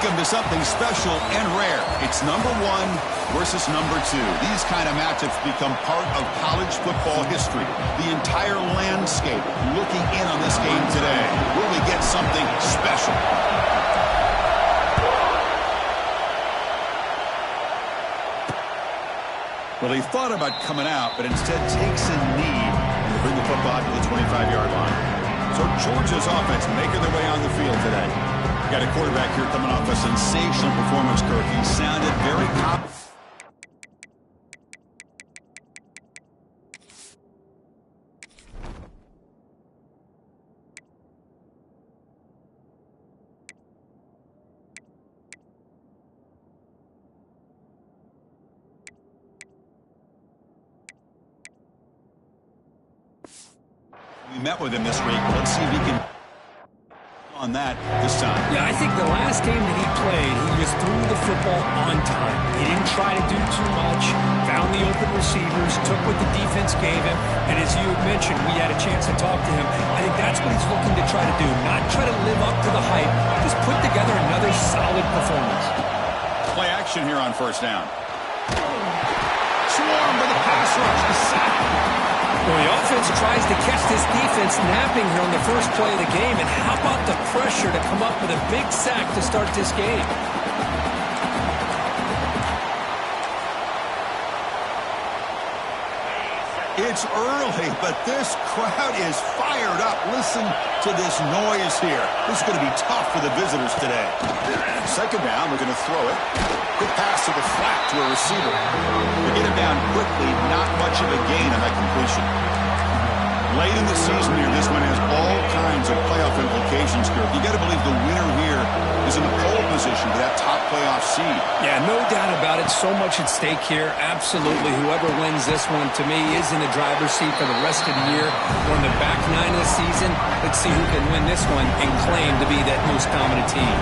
Welcome to something special and rare. It's number 1 versus number 2. These kind of matchups become part of college football history. The entire landscape looking in on this game today. Will we get something special? Well, he thought about coming out, but instead takes a knee to bring the football to the 25-yard line. So Georgia's offense making their way on the field today. Got a quarterback here coming off a sensational performance, Kirk. He sounded very confident. We met with him this week. Let's see if he can on that this time. Yeah, I think the last game that he played, he just threw the football on time. He didn't try to do too much, found the open receivers, took what the defense gave him, and as you had mentioned, we had a chance to talk to him. I think that's what he's looking to try to do, not try to live up to the hype, just put together another solid performance. Play action here on first down. Swarmed by the pass rush, the sack. Well, the offense tries to catch this defense napping here on the first play of the game, and how about the pressure to come up with a big sack to start this game? It's early, but this crowd is fired up. Listen to this noise here. This is going to be tough for the visitors today. Second down, we're going to throw it. Quick pass to the flat to a receiver. They get him down quickly, not much of a gain on that completion. Late in the season here, this one has all kinds of playoff implications, Kirk. You got to believe the winner here is in the pole position for that top playoff seed. Yeah, no doubt about it. So much at stake here. Absolutely. Whoever wins this one, to me, is in the driver's seat for the rest of the year. We're in the back 9 of the season. Let's see who can win this one and claim to be that most dominant team.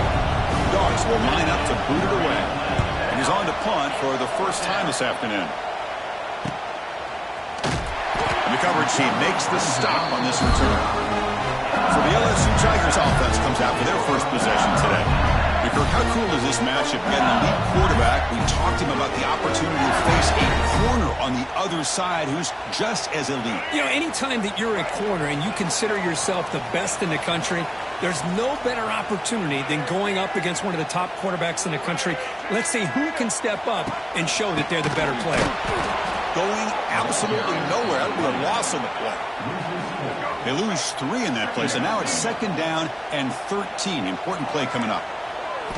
Dogs will line up to boot it away. And he's on to punt for the first time this afternoon. The coverage team makes the stop on this return. So the LSU Tigers offense comes out for their first possession today. Kirk, how cool is this matchup? You got an elite quarterback. We talked to him about the opportunity to face a corner on the other side who's just as elite. You know, anytime that you're a corner and you consider yourself the best in the country, there's no better opportunity than going up against one of the top quarterbacks in the country. Let's see who can step up and show that they're the better player. Going absolutely nowhere. That would be a loss on the play. They lose 3 in that play, so now it's second down and 13. Important play coming up.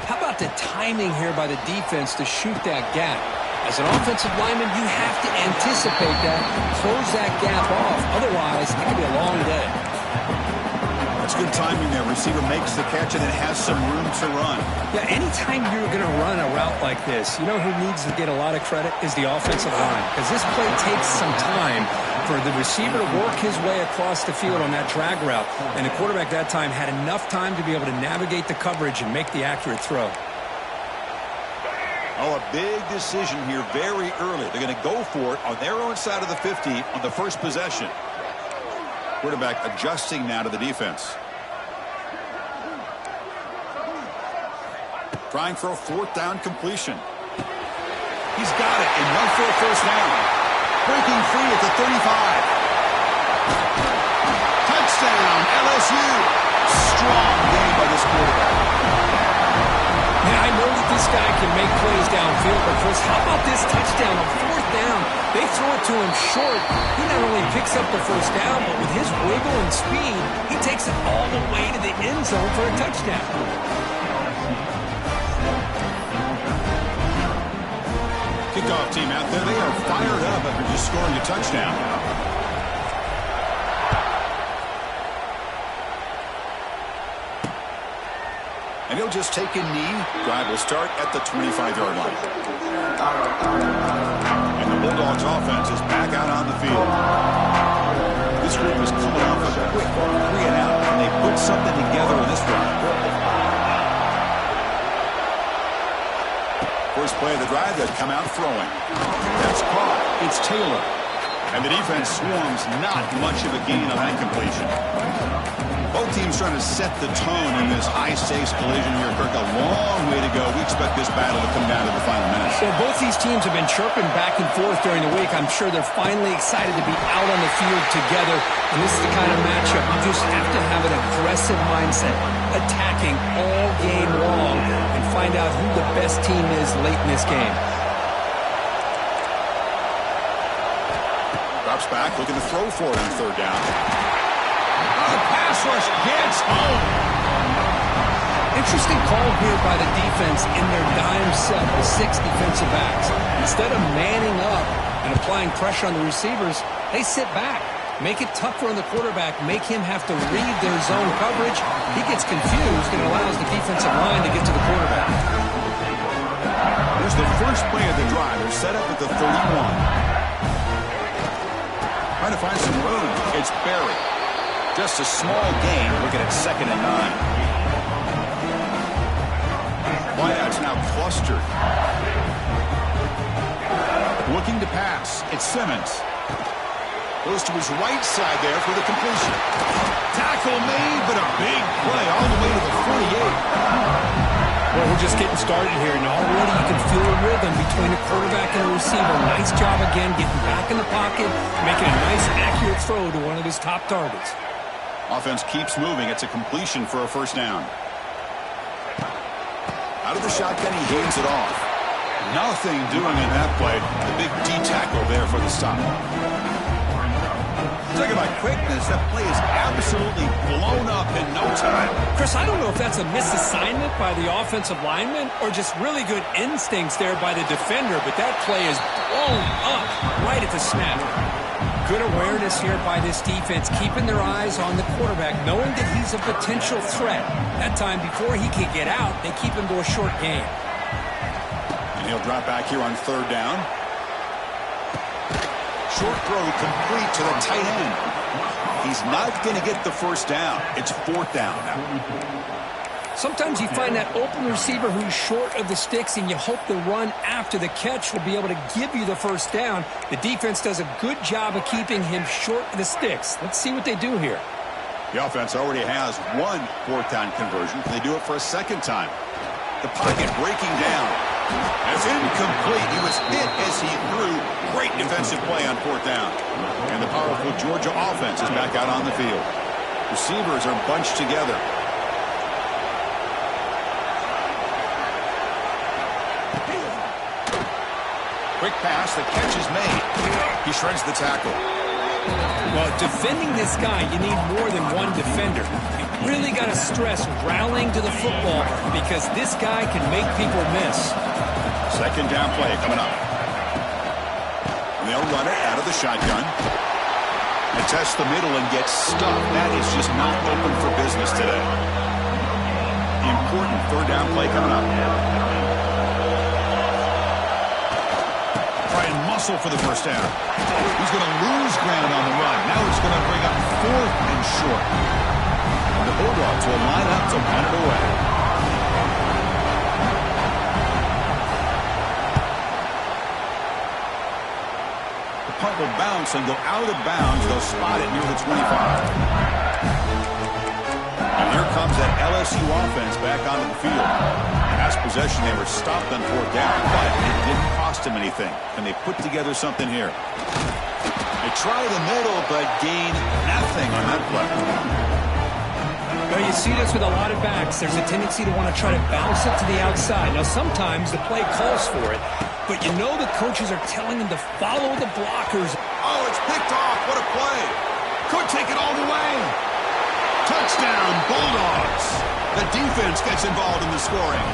How about the timing here by the defense to shoot that gap? As an offensive lineman, you have to anticipate that, close that gap off. Otherwise, it could be a long day. That's good timing there. Receiver makes the catch and it has some room to run. Yeah, anytime you're going to run a route like this, you know who needs to get a lot of credit is the offensive line. Because this play takes some time for the receiver to work his way across the field on that drag route. And the quarterback that time had enough time to be able to navigate the coverage and make the accurate throw. Oh, a big decision here very early. They're going to go for it on their own side of the 50 on the first possession. Quarterback adjusting now to the defense. Trying for a 4th down completion. He's got it, enough for a first down. Breaking free at the 35. Touchdown, LSU. Strong game by this quarterback. Yeah, I know that this guy can make plays downfield, but Chris, how about this touchdown on 4th down? They throw it to him short. He not only picks up the first down, but with his wiggle and speed, he takes it all the way to the end zone for a touchdown. Kickoff team out there, they are fired up after just scoring a touchdown. And he'll just take a knee. Drive will start at the 25-yard line. And the Bulldogs offense is back out on the field. This group is coming off a quick 3 and out, and they put something together in this run. First play of the drive, they come out throwing. That's caught. It's Taylor. And the defense swarms, not much of a gain on that completion. Both teams trying to set the tone in this high-stakes collision here, Kirk. A long way to go. We expect this battle to come down to the final minutes. So both these teams have been chirping back and forth during the week. I'm sure they're finally excited to be out on the field together. And this is the kind of matchup you just have to have an aggressive mindset, attacking all game long, and find out who the best team is late in this game. Drops back, looking to throw for it on third down. The pass rush gets home. Interesting call here by the defense in their dime set with 6 defensive backs. Instead of manning up and applying pressure on the receivers, they sit back, make it tougher on the quarterback, make him have to read their zone coverage. He gets confused and allows the defensive line to get to the quarterback. Here's the first play of the drive. They're set up at the 31. Trying to find some room. It's Barry. Just a small gain. Looking at 2nd and 9. Wideouts now clustered. Looking to pass. It's Simmons. Goes to his right side there for the completion. Tackle made, but a big play all the way to the 48. Well, we're just getting started here, and already you can feel a rhythm between a quarterback and a receiver. Nice job again getting back in the pocket, making a nice, accurate throw to one of his top targets. Offense keeps moving. It's a completion for a first down. Out of the shotgun, he hands it off. Nothing doing in that play. The big D tackle there for the stop. Talking about quickness, that play is absolutely blown up in no time. Chris, I don't know if that's a misassignment by the offensive lineman or just really good instincts there by the defender, but that play is blown up right at the snap. Good awareness here by this defense, keeping their eyes on the quarterback, knowing that he's a potential threat. That time, before he can get out, they keep him to a short game. And he'll drop back here on third down. Short throw complete to the tight end. He's not going to get the first down. It's 4th down now. Sometimes you find that open receiver who's short of the sticks, and you hope the run after the catch will be able to give you the first down. The defense does a good job of keeping him short of the sticks. Let's see what they do here. The offense already has 1 4th down conversion. Can they do it for a 2nd time? The pocket breaking down. It's incomplete. He was hit as he threw. Great defensive play on 4th down. And the powerful Georgia offense is back out on the field. Receivers are bunched together. Quick pass. The catch is made. He shreds the tackle. Well, defending this guy, you need more than one defender. You really got to stress rallying to the football because this guy can make people miss. 2nd down play coming up. And they'll run it out of the shotgun. And test the middle and get stuck. That is just not open for business today. Important 3rd down play coming up. Try and muscle for the first down. He's going to lose ground on the run. Now he's going to bring up 4th and short. And the Bulldogs will line up to punt it away. The punt will bounce and go out of bounds. They'll spot it near the 25. And here comes that LSU offense back onto the field. Last possession, they were stopped on 4th down, but it didn't cost them anything. And they put together something here. They try the middle, but gain nothing on that play. Well, you see this with a lot of backs. There's a tendency to want to try to bounce it to the outside. Now, sometimes the play calls for it, but you know the coaches are telling them to follow the blockers. Oh, it's picked off. What a play. Could take it all the way. Touchdown, Bulldogs. The defense gets involved in the scoring.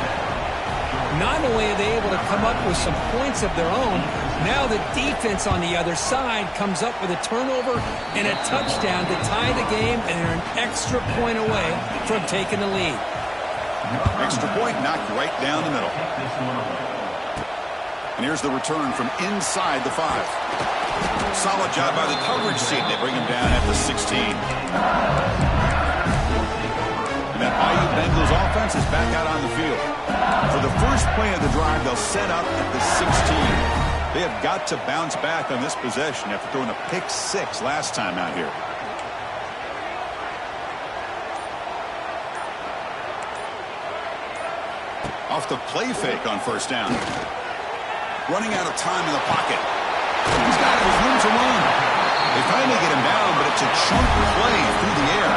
Not only are they able to come up with some points of their own, now the defense on the other side comes up with a turnover and a touchdown to tie the game, and they're an extra point away from taking the lead. Extra point knocked right down the middle. And here's the return from inside the 5. Solid job by the coverage team. They bring him down at the 16. And that Bayou Bengals offense is back out on the field. For the first play of the drive, they'll set up at the 16. They have got to bounce back on this possession after throwing a pick 6 last time out here. Off the play fake on first down. Running out of time in the pocket. He's got it. There's room to run. They finally get him down, but it's a chunk play through the air.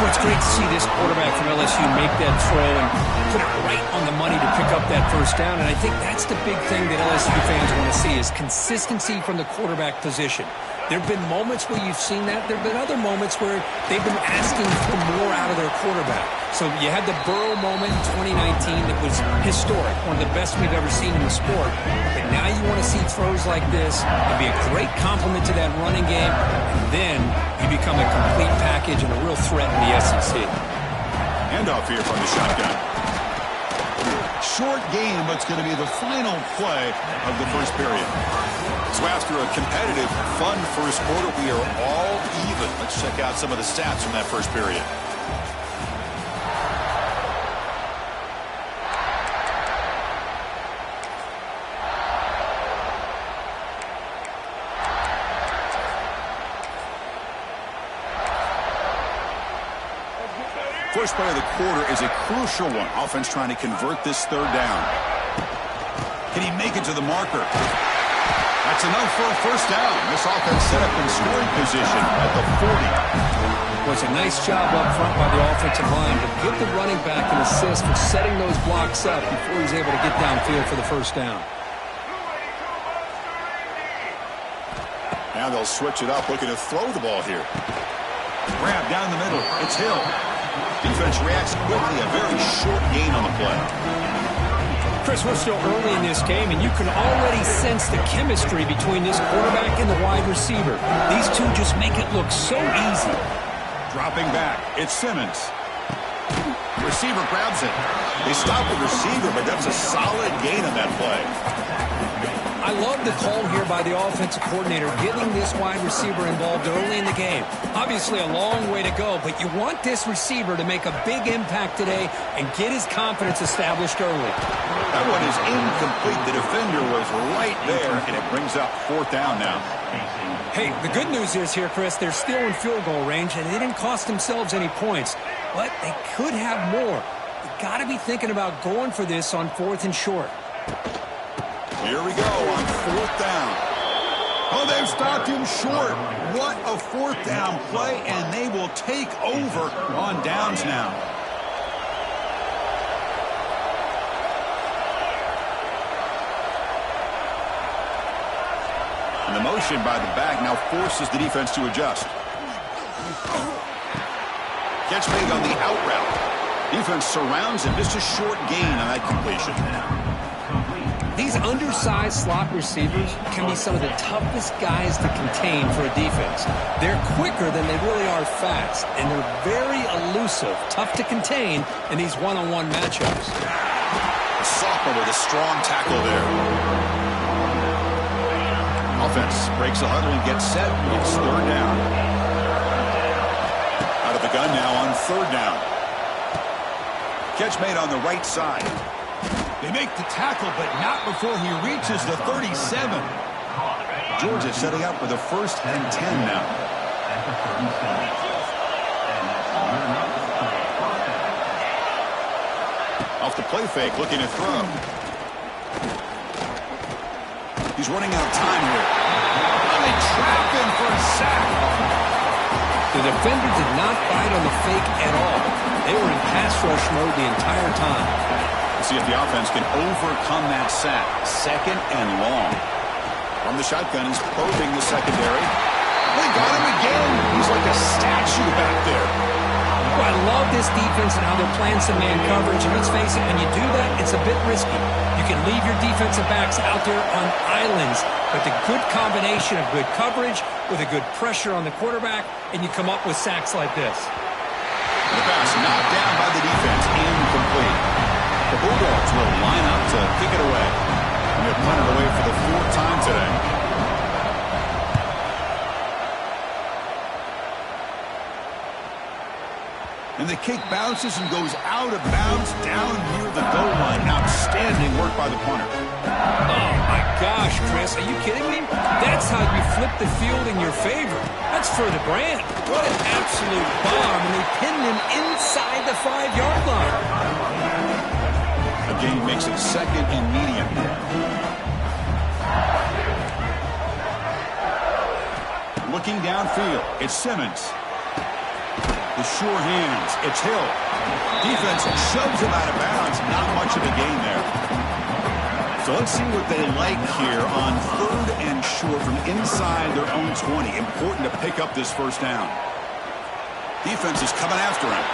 Well, it's great to see this quarterback from LSU make that throw and put it right on the money to pick up that first down. And I think that's the big thing that LSU fans want to see is consistency from the quarterback position. There have been moments where you've seen that. There have been other moments where they've been asking for more out of their quarterback. So you had the Burrow moment in 2019 that was historic, one of the best we've ever seen in the sport. But now you want to see throws like this. It'd be a great compliment to that running game. And then you become a complete package and a real threat in the SEC. Handoff here from the shotgun. Short game, but it's going to be the final play of the first period. So after a competitive, fun first quarter, we are all even. Let's check out some of the stats from that first period. First play of the quarter is a crucial one. Offense trying to convert this third down. Can he make it to the marker? That's enough for a first down. This offense set up in scoring position at the 40. Was a nice job up front by the offensive line to give the running back an assist for setting those blocks up before he's able to get downfield for the first down. Now they'll switch it up, looking to throw the ball here. Grab down the middle. It's Hill. Defense reacts quickly. A very short gain on the play. Chris, we're still early in this game, and you can already sense the chemistry between this quarterback and the wide receiver. These two just make it look so easy. Dropping back, it's Simmons. Receiver grabs it. They stop the receiver, but that's a solid gain on that play. I love the call here by the offensive coordinator, getting this wide receiver involved early in the game. Obviously a long way to go, but you want this receiver to make a big impact today and get his confidence established early. That one is incomplete. The defender was right there, and it brings up fourth down now. Hey, the good news is here, Chris, they're still in field goal range, and they didn't cost themselves any points, but they could have more. You got to be thinking about going for this on fourth and short. Here we go on fourth down. Oh, they've stopped him short. What a fourth down play, and they will take over on downs now. And the motion by the back now forces the defense to adjust. Catch made on the out route. Defense surrounds him. Just a short gain on that completion. These undersized slot receivers can be some of the toughest guys to contain for a defense. They're quicker than they really are fast, and they're very elusive, tough to contain in these one-on-one matchups. Sophomore with a strong tackle there. Offense breaks a huddle and gets set. It's third down. Out of the gun now on third down. Catch made on the right side. They make the tackle, but not before he reaches the 37. Georgia setting up for the 1st and 10 now. Off the play fake, looking to throw. He's running out of time here. And they trap him for a sack. The defender did not bite on the fake at all. They were in pass rush mode the entire time. See if the offense can overcome that sack. Second and long. From the shotgun, he's probing the secondary. They got him again. He's like a statue back there. Well, I love this defense and how they're playing some man coverage. And let's face it, when you do that, it's a bit risky. You can leave your defensive backs out there on islands, but the good combination of good coverage with a good pressure on the quarterback, and you come up with sacks like this. The pass knocked down by the defense. Incomplete. The Bulldogs will line up to kick it away. And they're punted away for the 4th time today. And the kick bounces and goes out of bounds down near the goal line. Outstanding work by the punter. Oh, my gosh, Chris. Are you kidding me? That's how you flip the field in your favor. That's for the brand. What an absolute bomb. And they pinned him inside the 5-yard line. gain makes it second and medium. Looking downfield, it's Simmons. The sure hands, it's Hill. Defense shoves him out of bounds. Not much of a gain there. So let's see what they like here on 3rd and short from inside their own 20. Important to pick up this first down. Defense is coming after him.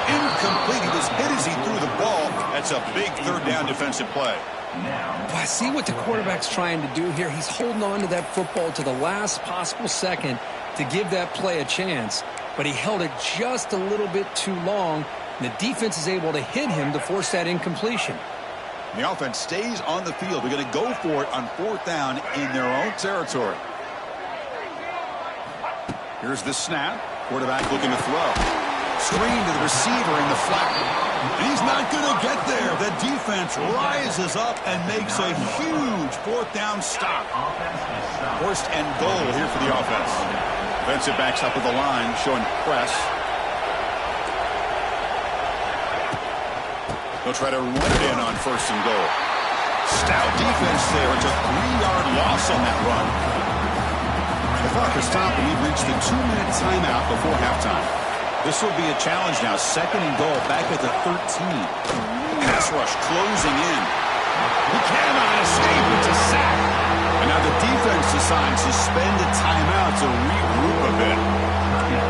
Incomplete. He was hit as he threw the ball. That's a big 3rd down defensive play. I see what the quarterback's trying to do here. He's holding on to that football to the last possible second to give that play a chance. But he held it just a little bit too long. And the defense is able to hit him to force that incompletion. The offense stays on the field. They're going to go for it on 4th down in their own territory. Here's the snap. Quarterback looking to throw. Screen to the receiver in the flat. And he's not going to get there. The defense rises up and makes a huge 4th down stop. 1st and goal here for the offense. Defensive backs up at the line, showing press. They'll try to run it in on 1st and goal. Stout defense there. It's a 3-yard loss on that run. The clock is stopped, and we've reached the 2-minute timeout before halftime. This will be a challenge now. 2nd and goal, back at the 13. Pass rush closing in. He cannot escape. It's a sack. And now the defense decides to spend a timeout to regroup a bit.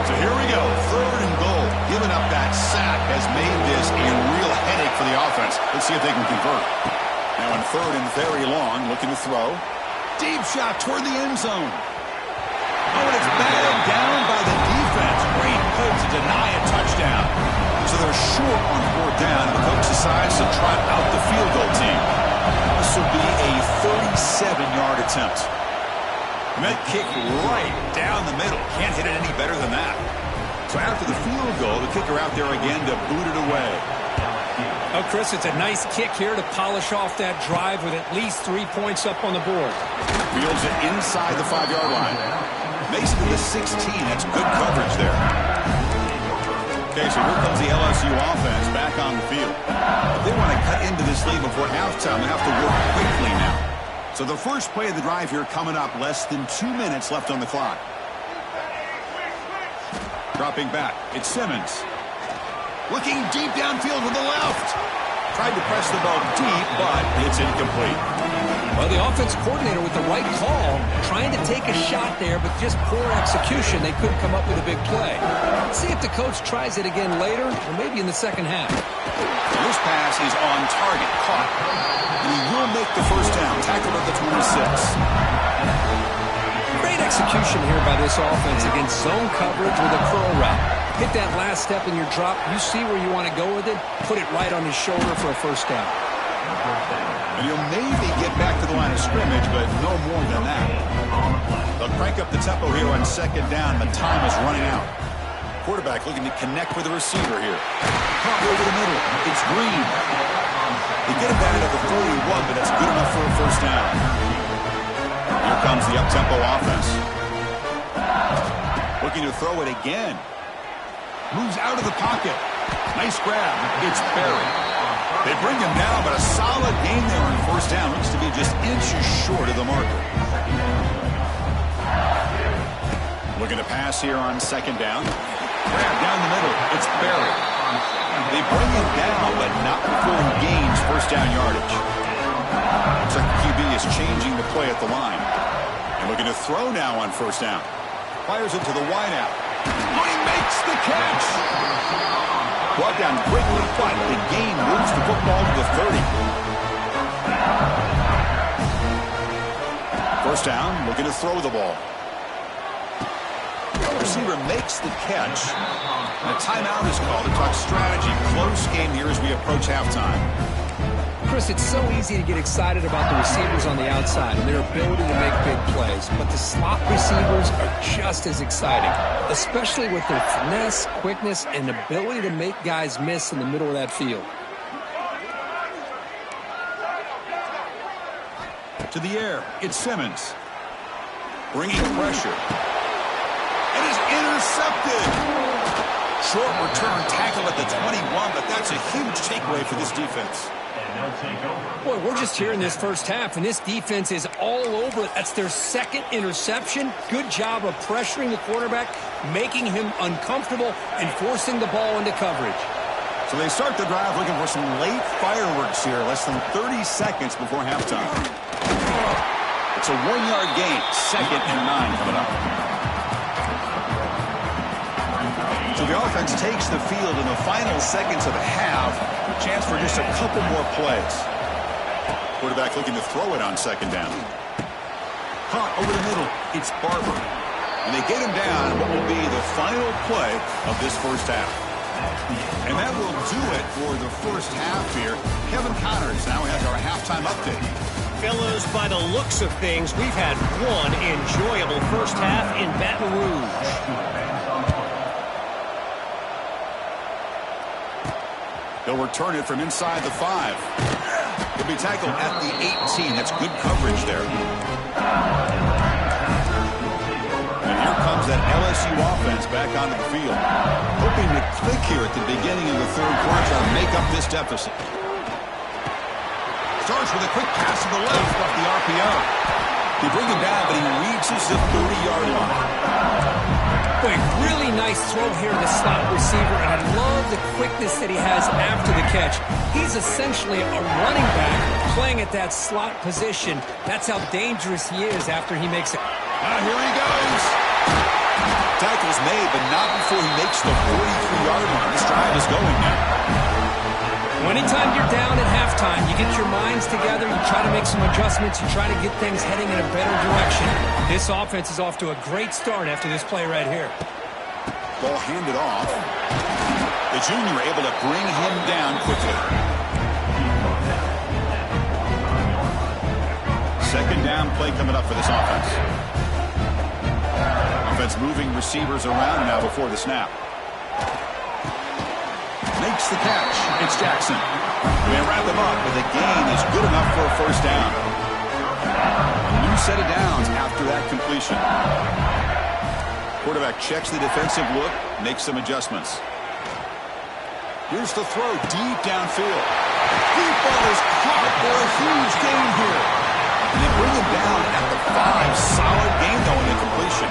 So here we go. 3rd and goal. Giving up that sack has made this a real headache for the offense. Let's see if they can convert. Now in 3rd and very long, looking to throw. Deep shot toward the end zone. Oh, and it's batted down by the defense. Great play to deny a touchdown. So they're short on 4th down, and the coach decides to trot out the field goal team. This will be a 37-yard attempt. And that kick right down the middle. Can't hit it any better than that. So after the field goal, the kicker out there again to boot it away. Oh, Chris, it's a nice kick here to polish off that drive with at least 3 points up on the board. Fields it inside the 5-yard line. Makes it to the 16. That's good coverage there. Okay, so here comes the LSU offense back on the field. If they want to cut into this lead before halftime, they have to work quickly now. So the first play of the drive here coming up. Less than 2 minutes left on the clock. Dropping back. It's Simmons. Looking deep downfield to the left. Tried to press the ball deep, but it's incomplete. Well, the offense coordinator with the right call, trying to take a shot there, but just poor execution. They couldn't come up with a big play. Let's see if the coach tries it again later, or maybe in the second half. This pass is on target, caught. And he will make the first down, tackled at the 26. Great execution here by this offense against zone coverage with a curl route. Hit that last step in your drop. You see where you want to go with it. Put it right on his shoulder for a first down. And you'll maybe get back to the line of scrimmage, but no more than that. They'll crank up the tempo here on 2nd down. The time is running out. Quarterback looking to connect with the receiver here. Pump over the middle. It's Green. They get him down at the 41, but that's good enough for a first down. Here comes the up-tempo offense. Looking to throw it again. Moves out of the pocket. Nice grab. It's Barry. They bring him down, but a solid gain there on 1st down. Looks to be just inches short of the marker. Looking to pass here on 2nd down. Grab down the middle. It's Barry. They bring him down, but not before he gains 1st down yardage. Looks like the QB is changing the play at the line. And looking to throw now on 1st down. Fires it to the wideout. Oh, he makes the catch. Brought down quickly, but the gain moves the football to the 30. 1st down, looking to throw the ball. The receiver makes the catch. And a timeout is called to talk strategy. Close game here as we approach halftime. Chris, it's so easy to get excited about the receivers on the outside and their ability to make big plays, but the slot receivers are just as exciting, especially with their finesse, quickness, and ability to make guys miss in the middle of that field. To the air, it's Simmons. Bringing pressure. It is intercepted. Short return tackle at the 21, but that's a huge takeaway for this defense. Boy, we're just here in this first half, and this defense is all over it. That's their second interception. Good job of pressuring the quarterback, making him uncomfortable, and forcing the ball into coverage. So they start the drive looking for some late fireworks here, less than 30 seconds before halftime. It's a 1-yard gain, 2nd and 9 coming up. So the offense takes the field in the final seconds of the half. Chance for just a couple more plays. Quarterback looking to throw it on 2nd down. Caught over the middle. It's Barber. And they get him down what will be the final play of this first half. And that will do it for the first half here. Kevin Connors now has our halftime update. Fellows, by the looks of things, we've had one enjoyable first half in Baton Rouge. They'll return it from inside the 5. He'll be tackled at the 18. That's good coverage there. And here comes that LSU offense back onto the field. Hoping to click here at the beginning of the third quarter to make up this deficit. Starts with a quick pass to the left off the RPO. They bring him down, but he reaches the 30-yard line. Boy, really nice throw here to the slot receiver, and I love the quickness that he has after the catch. He's essentially a running back playing at that slot position. That's how dangerous he is after he makes it. Here he goes. Tackle's made, but not before he makes the 43-yard line. This drive is going now. Anytime you're down at halftime, you get your minds together, you try to make some adjustments, you try to get things heading in a better direction. This offense is off to a great start after this play right here. Ball handed off. The junior able to bring him down quickly. 2nd down play coming up for this offense. Offense moving receivers around now before the snap. Makes the catch. It's Jackson. They wrap him up, but the gain is good enough for a first down. A new set of downs after that completion. Quarterback checks the defensive look, makes some adjustments. Here's the throw deep downfield. Deep ball is caught for a huge gain here. And they bring him down at the 5. Solid gain, though, in the completion.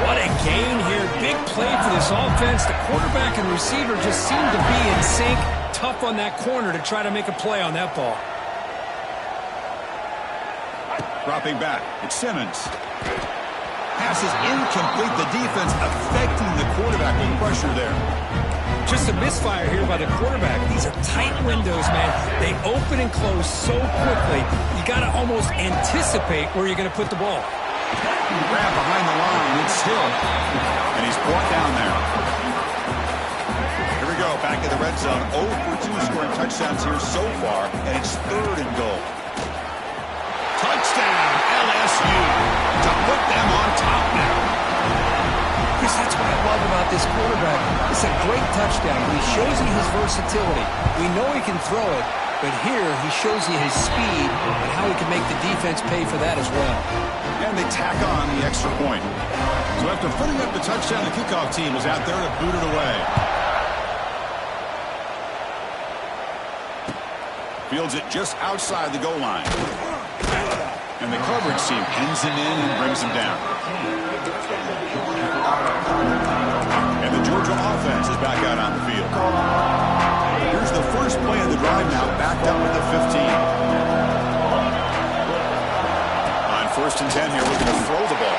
What a gain here. Big play for this offense. The quarterback and receiver just seem to be in sync. Tough on that corner to try to make a play on that ball. Dropping back. It's Simmons. Pass is incomplete. The defense affecting the quarterback with pressure there. Just a misfire here by the quarterback. These are tight windows, man. They open and close so quickly. You got to almost anticipate where you're going to put the ball. Grab behind the line. It's Hill. And he's brought down there. Here we go. Back in the red zone. 0 for 2 scoring touchdowns here so far. And it's 3rd and goal. Touchdown, LSU. To put them on top now. Chris, that's what I love about this quarterback. It's a great touchdown, but he shows you his versatility. We know he can throw it, but here he shows you his speed and how he can make the defense pay for that as well. And they tack on the extra point. So after putting up the touchdown, the kickoff team was out there to boot it away. Fields it just outside the goal line. And the coverage team pins him in and brings him down. And the Georgia offense is back out on the field. Here's the first play of the drive now, backed up at the 15. On 1st and 10 here, looking to throw the ball.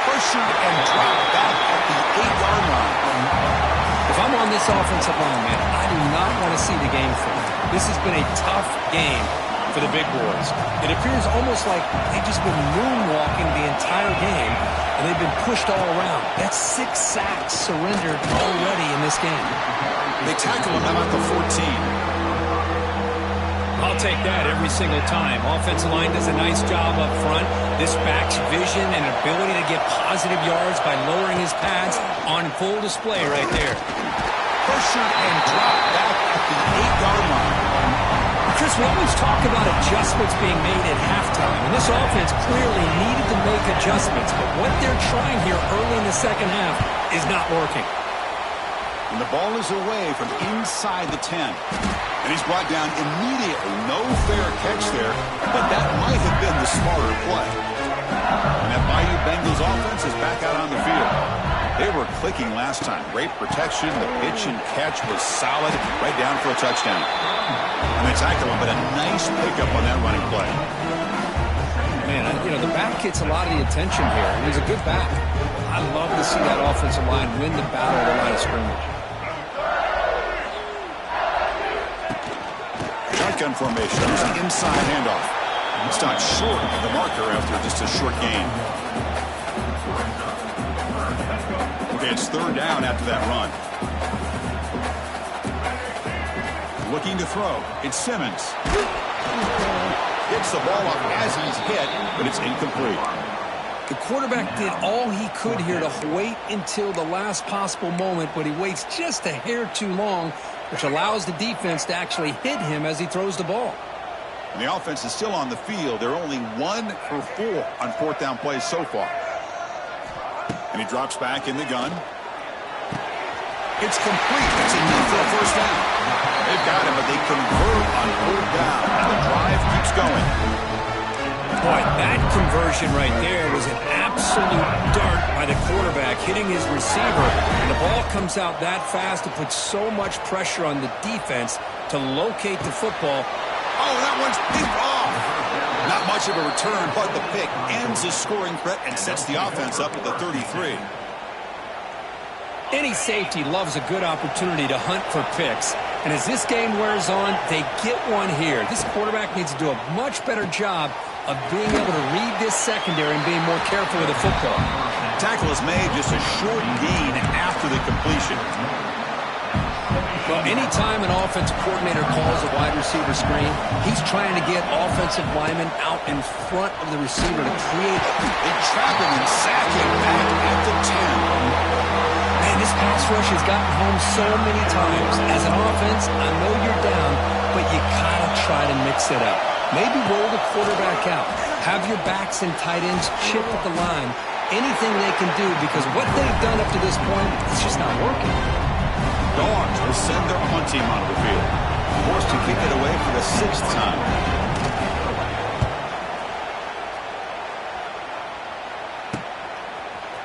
Pressured and dropped back at the 8-yard line. If I'm on this offensive line, man, I do not want to see the game finish. This has been a tough game for the big boys. It appears almost like they've just been moonwalking the entire game, and they've been pushed all around. That's 6 sacks surrendered already in this game. They tackle him at the 14. I'll take that every single time. Offensive line does a nice job up front. This back's vision and ability to get positive yards by lowering his pads on full display right there. Pressured and dropped back at the 8-yard line. Chris, we always talk about adjustments being made at halftime, and this offense clearly needed to make adjustments, but what they're trying here early in the second half is not working. And the ball is away from inside the 10. And he's brought down immediately. No fair catch there, but that might have been the smarter play. And that Bayou Bengals offense is back out on the field. They were clicking last time. Great protection. The pitch and catch was solid. Right down for a touchdown. And they tackle him, but a nice pickup on that running play. Man, the back gets a lot of the attention here. And he's a good back. I love to see that offensive line win the battle of the line of scrimmage. Shotgun formation. There's an inside handoff. Stopped short of the marker after just a short gain. Okay, it's third down after that run. Looking to throw. It's Simmons. Gets the ball up as he's hit, but it's incomplete. The quarterback did all he could here to wait until the last possible moment, but he waits just a hair too long, which allows the defense to actually hit him as he throws the ball. And the offense is still on the field. They're only 1 for 4 on fourth down plays so far. And he drops back in the gun. It's complete. That's enough for a first down. They've got him, but they convert on fourth down. The drive keeps going. Boy, that conversion right there was an absolute dart by the quarterback hitting his receiver. And the ball comes out that fast. It puts so much pressure on the defense to locate the football. Oh, that one's picked off. Not much of a return, but the pick ends the scoring threat and sets the offense up at the 33. Any safety loves a good opportunity to hunt for picks. And as this game wears on, they get one here. This quarterback needs to do a much better job of being able to read this secondary and being more careful with the football. Tackle is made, just a short gain after the completion. Well, anytime an offensive coordinator calls a wide receiver screen, he's trying to get offensive linemen out in front of the receiver to create. They trap him and sack him back at the 10. Man, this pass rush has gotten home so many times. As an offense, I know you're down, but you gotta try to mix it up. Maybe roll the quarterback out. Have your backs and tight ends chip at the line. Anything they can do, because what they've done up to this point, it's just not working. Dogs will send their punt team onto the field. Forced to kick it away for the 6th time.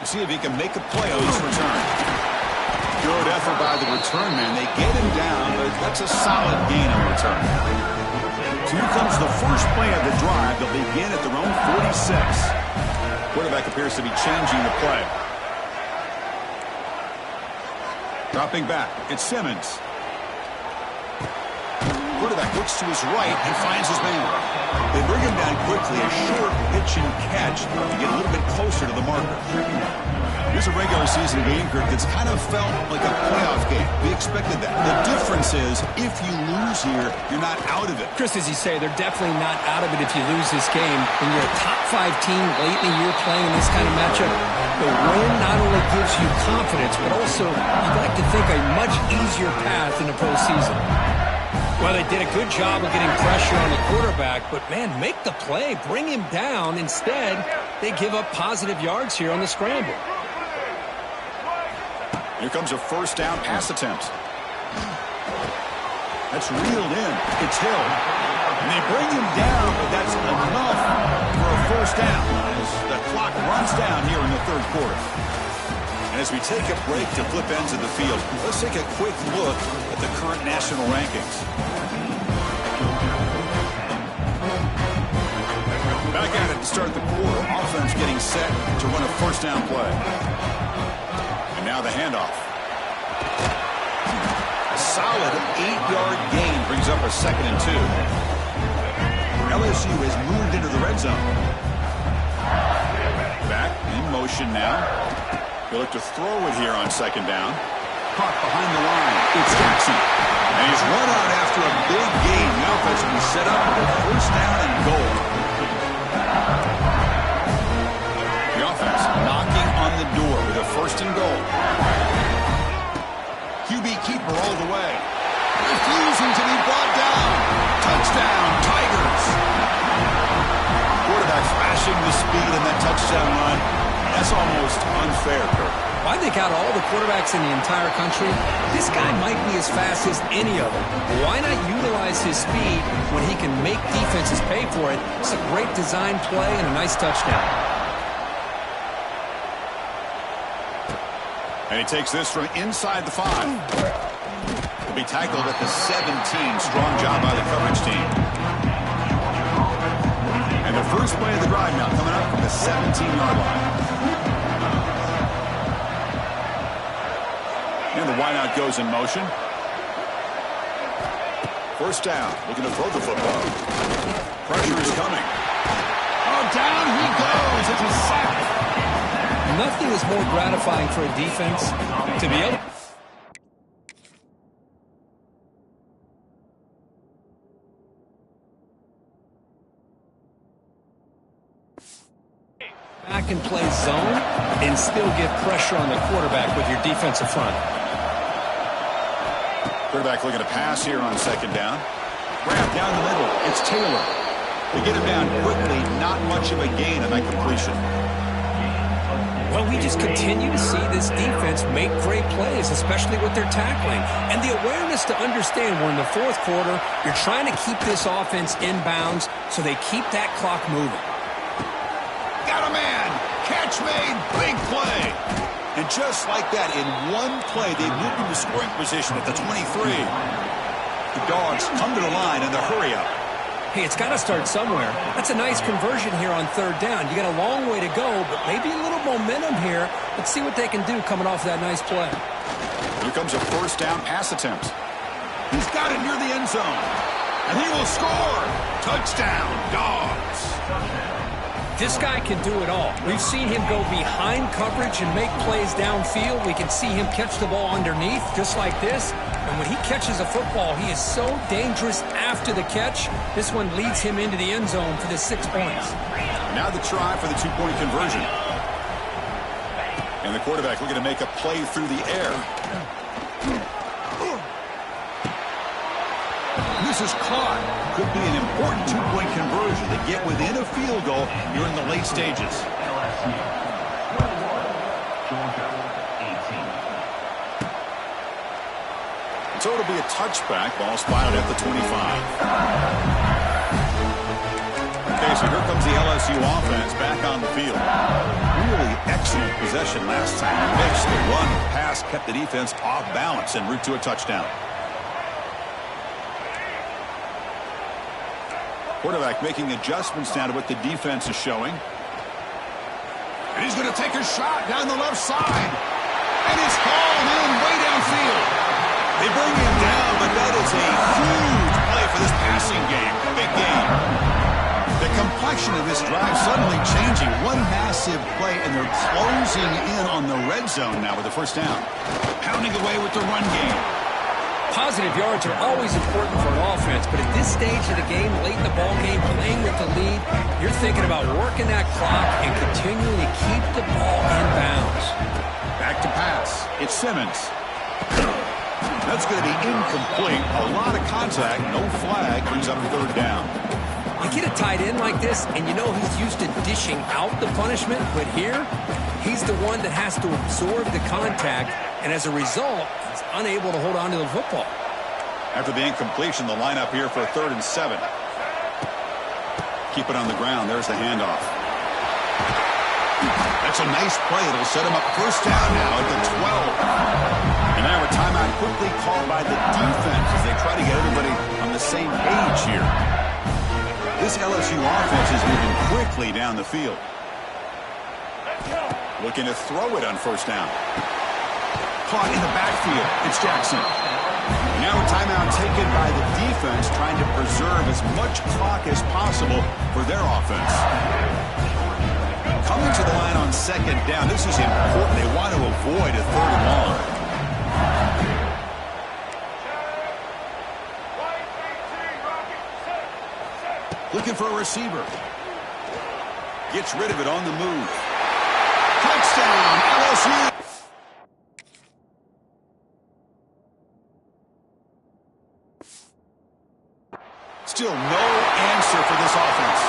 See if he can make a play on this return. Good effort by the return man. They get him down, but that's a solid gain on return. So here comes the first play of the drive. They'll begin at their own 46. Quarterback appears to be changing the play. Dropping back, it's Simmons. Quarterback looks to his right and finds his man. They bring him down quickly, a short pitch and catch to get a little bit closer to the marker. Here's a regular season game, Kirk, that's kind of felt like a playoff game. We expected that. The difference is, if you lose here, you're not out of it. Chris, as you say, they're definitely not out of it if you lose this game. When you're a top-5 team late in the year playing in this kind of matchup, the win not only gives you confidence, but also, you'd like to think, a much easier path in the postseason. Well, they did a good job of getting pressure on the quarterback, but, man, make the play. Bring him down. Instead, they give up positive yards here on the scramble. Here comes a first down pass attempt. That's reeled in. It's Hill. And they bring him down, but that's enough for a first down as the clock runs down here in the third quarter. And as we take a break to flip ends of the field, let's take a quick look at the current national rankings. Back at it to start the quarter. Offense getting set to run a first down play. And now the handoff. A solid 8-yard gain brings up a 2nd and 2. LSU has moved into the red zone. Back in motion now. He'll look to throw it here on 2nd down. Caught behind the line. It's Jackson. And he's run out after a big gain. The offense will be set up with a first down and goal. The offense knocking on the door with a 1st and goal. QB keeper all the way. Refusing to be brought down. Touchdown, Tigers. Quarterback flashing the speed in that touchdown run. That's almost unfair, Kirk. Well, I think out of all the quarterbacks in the entire country, this guy might be as fast as any of them. Why not utilize his speed when he can make defenses pay for it? It's a great design play and a nice touchdown. And he takes this from inside the 5. He'll be tackled at the 17. Strong job by the coverage team. And the first play of the drive now coming up from the 17-yard line. And the wideout goes in motion. First down, looking to throw the football. Pressure is coming. Oh, down he goes. It's a sack. Nothing is more gratifying for a defense to be able back and play zone and still get pressure on the quarterback with your defensive front. Quarterback looking to pass here on second down. Grab down the middle. It's Taylor. They get him down quickly. Not much of a gain on that completion. Well, we just continue to see this defense make great plays, especially with their tackling. And the awareness to understand we're in the fourth quarter, you're trying to keep this offense in bounds so they keep that clock moving. Got a man. Catch made. Big play. And just like that, in one play, they moved into scoring position at the 23. The Dogs come to the line in the hurry-up. Hey, it's got to start somewhere. That's a nice conversion here on third down. You got a long way to go, but maybe a little momentum here. Let's see what they can do coming off that nice play. Here comes a first down pass attempt. He's got it near the end zone. And he will score. Touchdown, Dogs. This guy can do it all. We've seen him go behind coverage and make plays downfield. We can see him catch the ball underneath, just like this. And when he catches a football, he is so dangerous after the catch. This one leads him into the end zone for the 6 points. Now the try for the 2-point conversion. And the quarterback looking to make a play through the air. This is caught. Could be an important 2-point conversion to get within a field goal here in the late stages. So it'll be a touchback. Ball spotted at the 25. Okay, so here comes the LSU offense back on the field. Really excellent possession last time. Mixed the run, pass, kept the defense off balance en route to a touchdown. Quarterback making adjustments now to what the defense is showing. And he's going to take a shot down the left side. And it's hauled in way downfield. They bring him down, but that is a huge play for this passing game. Big game. The complexion of this drive suddenly changing. One massive play, and they're closing in on the red zone now with the first down. Pounding away with the run game. Positive yards are always important for an offense, but at this stage of the game, late in the ball game, playing with the lead, you're thinking about working that clock and continuing to keep the ball in bounds. Back to pass. It's Simmons. That's going to be incomplete. A lot of contact. No flag. Brings up third down. You get a tight end like this, and you know he's used to dishing out the punishment, but here, he's the one that has to absorb the contact, and as a result, he's unable to hold on to the football. After the incompletion, the lineup here for a 3rd and 7. Keep it on the ground. There's the handoff. That's a nice play. It'll set him up first down now at the 12. And now a timeout quickly called by the defense as they try to get everybody on the same page here. This LSU offense is moving quickly down the field. Looking to throw it on first down. Caught in the backfield. It's Jackson. Now a timeout taken by the defense, trying to preserve as much clock as possible for their offense. Coming to the line on second down. This is important. They want to avoid a 3rd and long. Looking for a receiver. Gets rid of it on the move. Touchdown, LSU. Still no answer for this offense.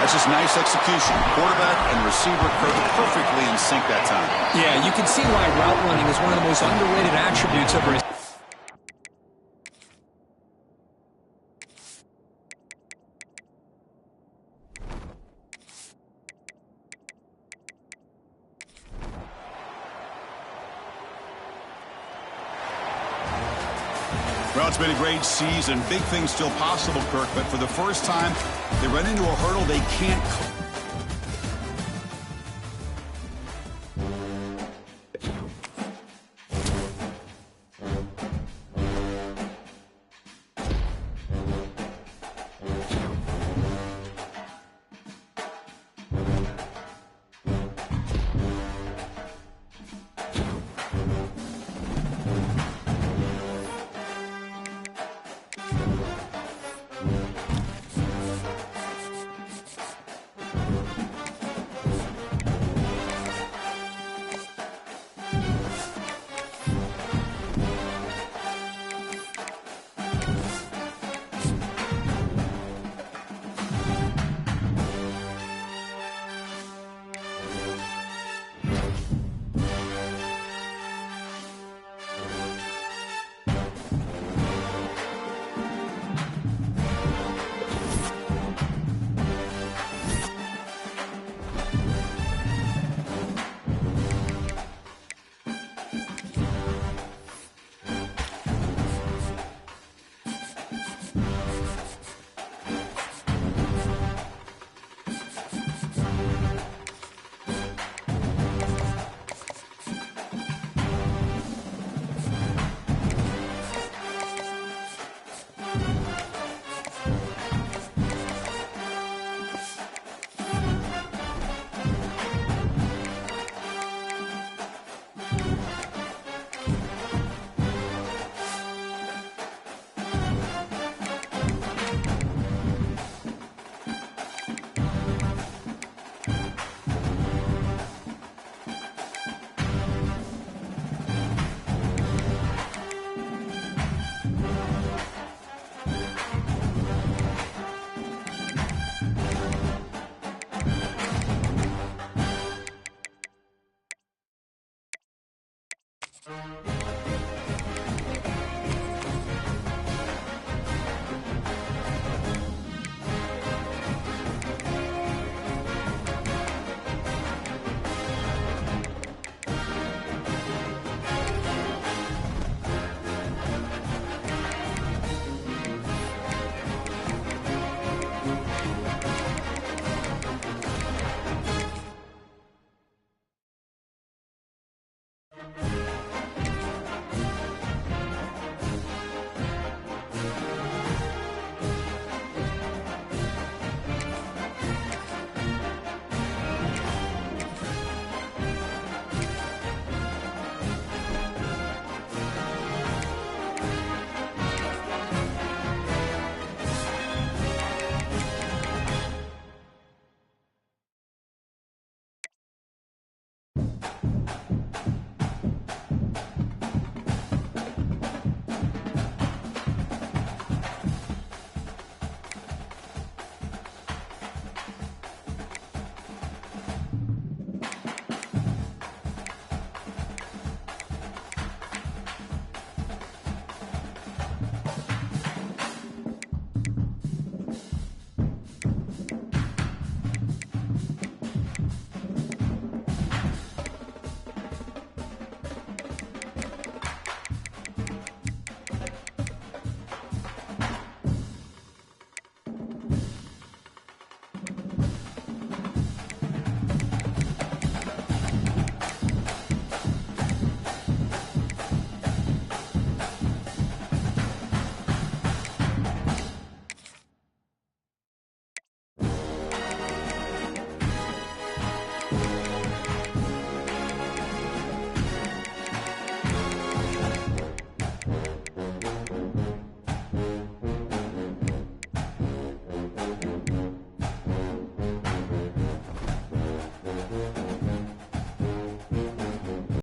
That's just nice execution. Quarterback and receiver perfectly in sync that time. Yeah, you can see why route running is one of the most underrated attributes of a Well, it's been a great season. Big things still possible, Kirk, but for the first time, they run into a hurdle they can't.